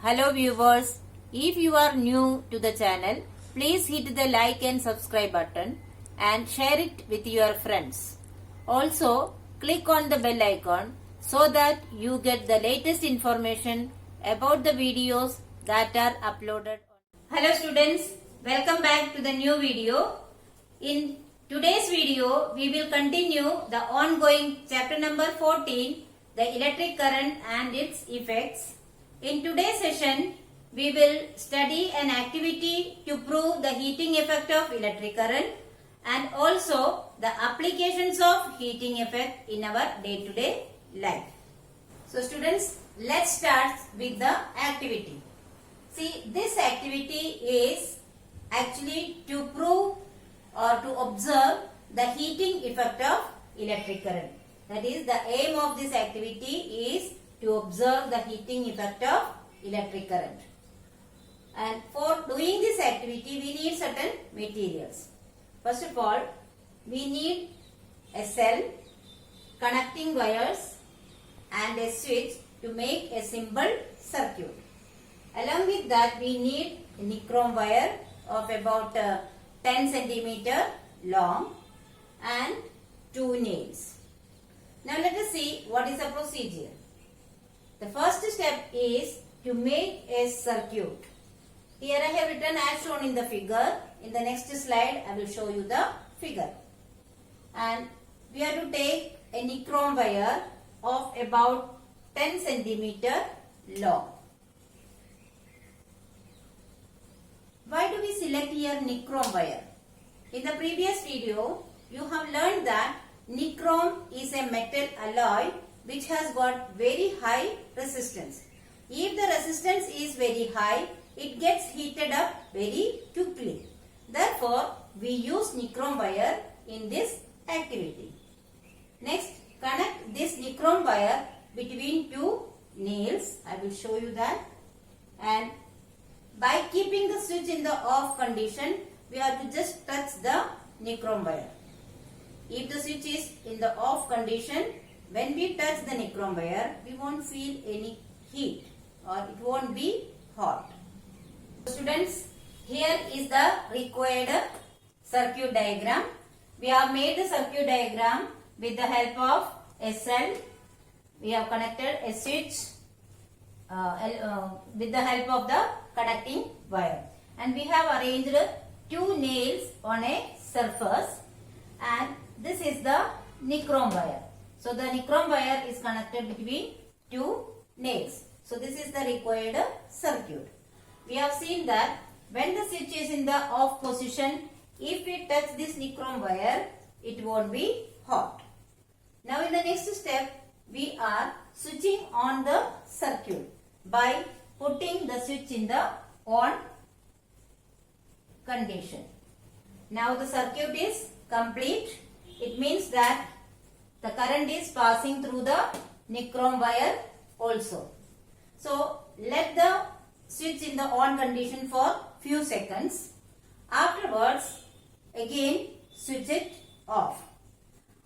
Hello viewers, if you are new to the channel, please hit the like and subscribe button and share it with your friends. Also, click on the bell icon so that you get the latest information about the videos that are uploaded. Hello students, welcome back to the new video. In today's video, we will continue the ongoing chapter number 14, the electric current and its effects. In today's session, we will study an activity to prove the heating effect of electric current and also the applications of heating effect in our day-to-day life. So students, let's start with the activity. See, this activity is actually to prove or to observe the heating effect of electric current. That is, the aim of this activity is to observe the heating effect of electric current. And for doing this activity, we need certain materials. First of all, we need a cell, connecting wires and a switch to make a simple circuit. Along with that, we need a nichrome wire of about 10 centimeter long and 2 nails. Now let us see what is the procedure. The first step is to make a circuit. Here I have written as shown in the figure. In the next slide, I will show you the figure. And we have to take a nichrome wire of about 10 centimeter long. Why do we select here nichrome wire? In the previous video, you have learned that nichrome is a metal alloy which has got very high resistance. If the resistance is very high, it gets heated up very quickly. Therefore, we use nichrome wire in this activity. Next, connect this nichrome wire between 2 nails. I will show you that. And by keeping the switch in the off condition, we have to just touch the nichrome wire. If the switch is in the off condition, when we touch the nichrome wire, we won't feel any heat or it won't be hot. Students, here is the required circuit diagram. We have made the circuit diagram with the help of a cell. We have connected a switch with the help of the connecting wire. And we have arranged 2 nails on a surface, and this is the nichrome wire. So the nichrome wire is connected between 2 nails. So this is the required circuit. We have seen that when the switch is in the off position, if we touch this nichrome wire, it won't be hot. Now in the next step, we are switching on the circuit by putting the switch in the on condition. Now the circuit is complete. It means that the current is passing through the nichrome wire also. So let the switch in the on condition for few seconds. Afterwards, again switch it off.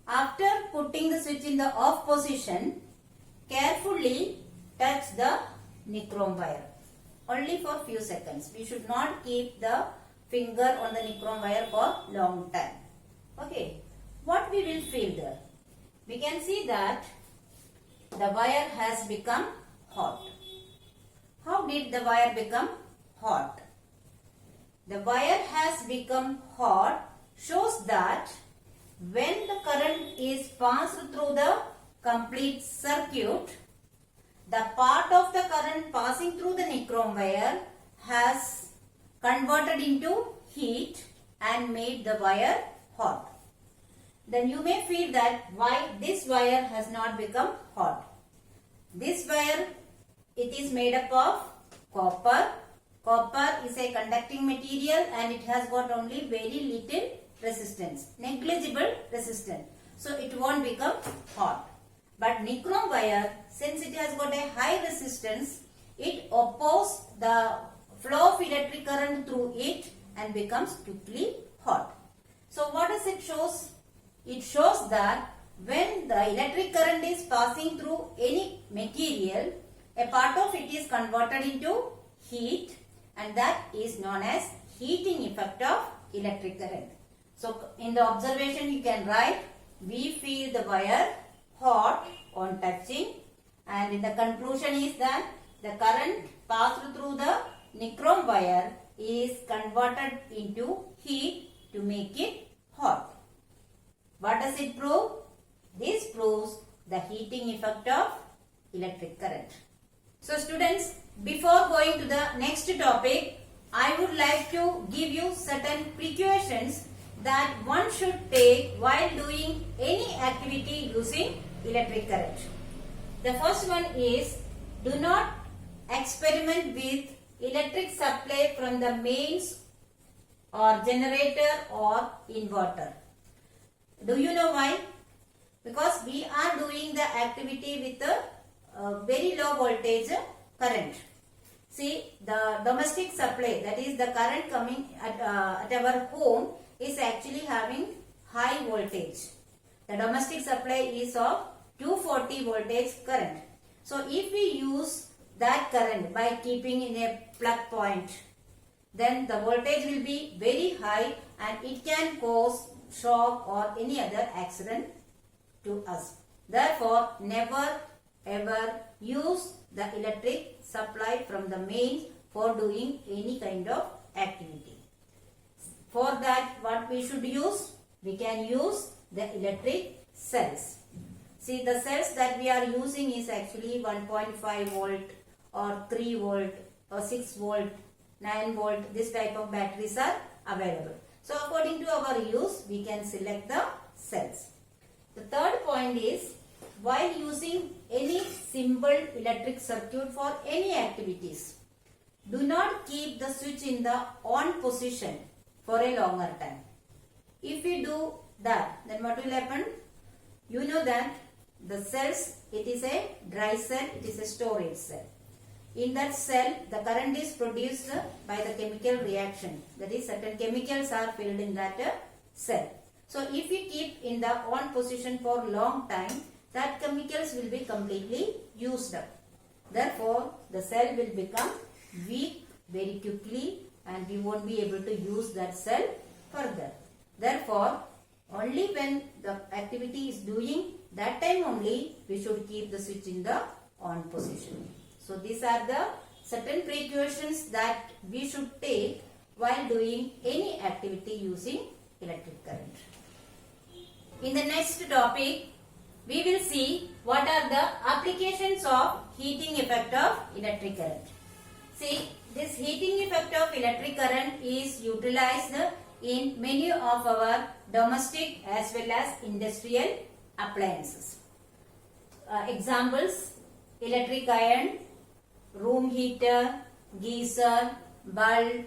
After putting the switch in the off position, carefully touch the nichrome wire. Only for few seconds. We should not keep the finger on the nichrome wire for long time. Okay. What we will feel there? We can see that the wire has become hot. How did the wire become hot? The wire has become hot shows that when the current is passed through the complete circuit, the part of the current passing through the nichrome wire has converted into heat and made the wire hot. Then you may feel that why this wire has not become hot. This wire, it is made up of copper. Copper is a conducting material and it has got only very little resistance, negligible resistance. So it won't become hot. But nichrome wire, since it has got a high resistance, it opposes the flow of electric current through it and becomes quickly hot. So what does it shows? It shows that when the electric current is passing through any material, a part of it is converted into heat, and that is known as heating effect of electric current. So in the observation you can write, we feel the wire hot on touching, and in the conclusion is that the current passed through the nichrome wire is converted into heat to make it hot. What does it prove? This proves the heating effect of electric current. So students, before going to the next topic, I would like to give you certain precautions that one should take while doing any activity using electric current. The first one is, do not experiment with electric supply from the mains or generator or inverter. Do you know why? Because we are doing the activity with a very low voltage current. See, the domestic supply, that is the current coming at our home, is actually having high voltage. The domestic supply is of 240 voltage current. So if we use that current by keeping in a plug point, then the voltage will be very high and it can cause shock or any other accident to us. Therefore, never ever use the electric supply from the mains for doing any kind of activity. For that, what we should use? We can use the electric cells. See, the cells that we are using is actually 1.5 volt or 3 volt or 6 volt, 9 volt. This type of batteries are available. So according to our use, we can select the cells. The third point is, while using any simple electric circuit for any activities, do not keep the switch in the on position for a longer time. If we do that, then what will happen? You know that the cells, it is a dry cell, it is a storage cell. In that cell, the current is produced by the chemical reaction. That is, certain chemicals are filled in that cell. So if we keep in the on position for long time, that chemicals will be completely used up. Therefore, the cell will become weak very quickly and we won't be able to use that cell further. Therefore, only when the activity is doing, that time only we should keep the switch in the on position. So these are the certain precautions that we should take while doing any activity using electric current. In the next topic, we will see what are the applications of heating effect of electric current. See, this heating effect of electric current is utilized in many of our domestic as well as industrial appliances. Examples: electric iron, room heater, geyser, bulb,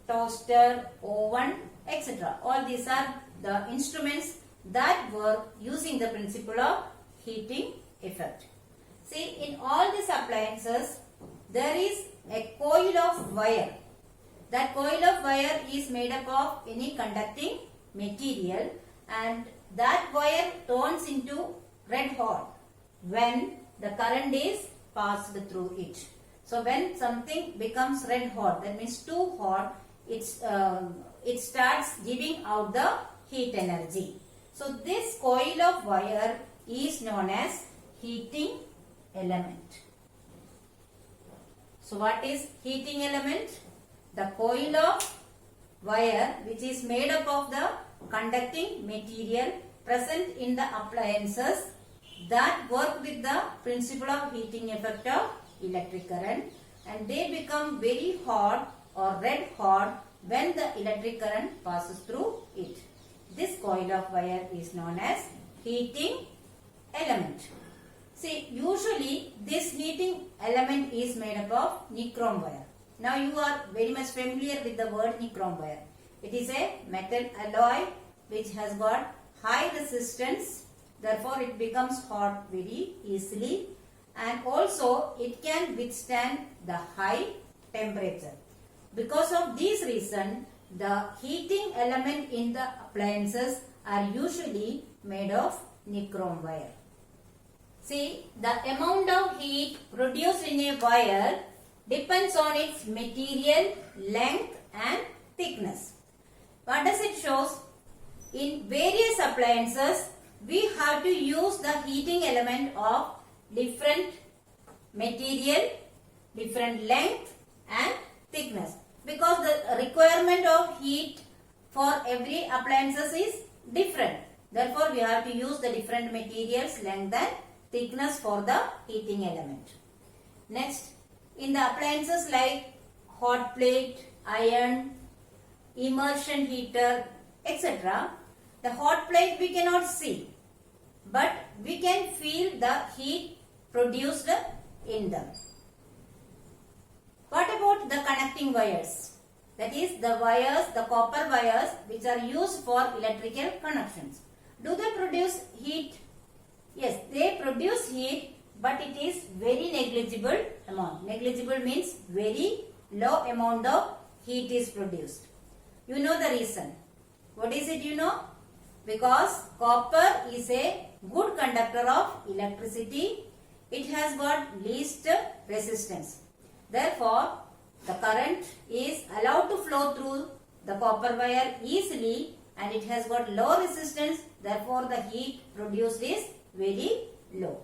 toaster, oven, etc. All these are the instruments that work using the principle of heating effect. See, in all these appliances, there is a coil of wire. That coil of wire is made up of any conducting material, and that wire turns into red hot when the current is passed through it. So when something becomes red hot, that means too hot, it starts giving out the heat energy. So this coil of wire is known as heating element. So what is heating element? The coil of wire which is made up of the conducting material present in the appliances that work with the principle of heating effect of electric current, and they become very hot or red hot when the electric current passes through it. This coil of wire is known as heating element. See, usually this heating element is made up of nichrome wire. Now you are very much familiar with the word nichrome wire. It is a metal alloy which has got high resistance, therefore it becomes hot very easily, and also it can withstand the high temperature. Because of this reason, the heating element in the appliances are usually made of nichrome wire. See, the amount of heat produced in a wire depends on its material, length and thickness. What does it show? In various appliances, we have to use the heating element of different material, different length and thickness, because the requirement of heat for every appliances is different. Therefore, we have to use the different materials, length and thickness for the heating element. Next, in the appliances like hot plate, iron, immersion heater, etc., the hot plate we cannot see, but we can feel the heat produced in them. What about the connecting wires? That is the wires, the copper wires which are used for electrical connections. Do they produce heat? Yes, they produce heat, but it is very negligible amount. Negligible means very low amount of heat is produced. You know the reason. What is it you know? Because copper is a good conductor of electricity. It has got least resistance. Therefore, the current is allowed to flow through the copper wire easily and it has got low resistance. Therefore, the heat produced is very low.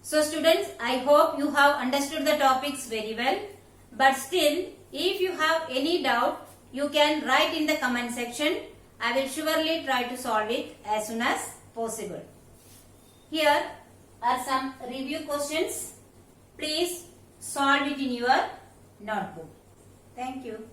So students, I hope you have understood the topics very well. But still, if you have any doubt, you can write in the comment section. I will surely try to solve it as soon as possible. Here are some review questions. Please solve it in your notebook. Thank you.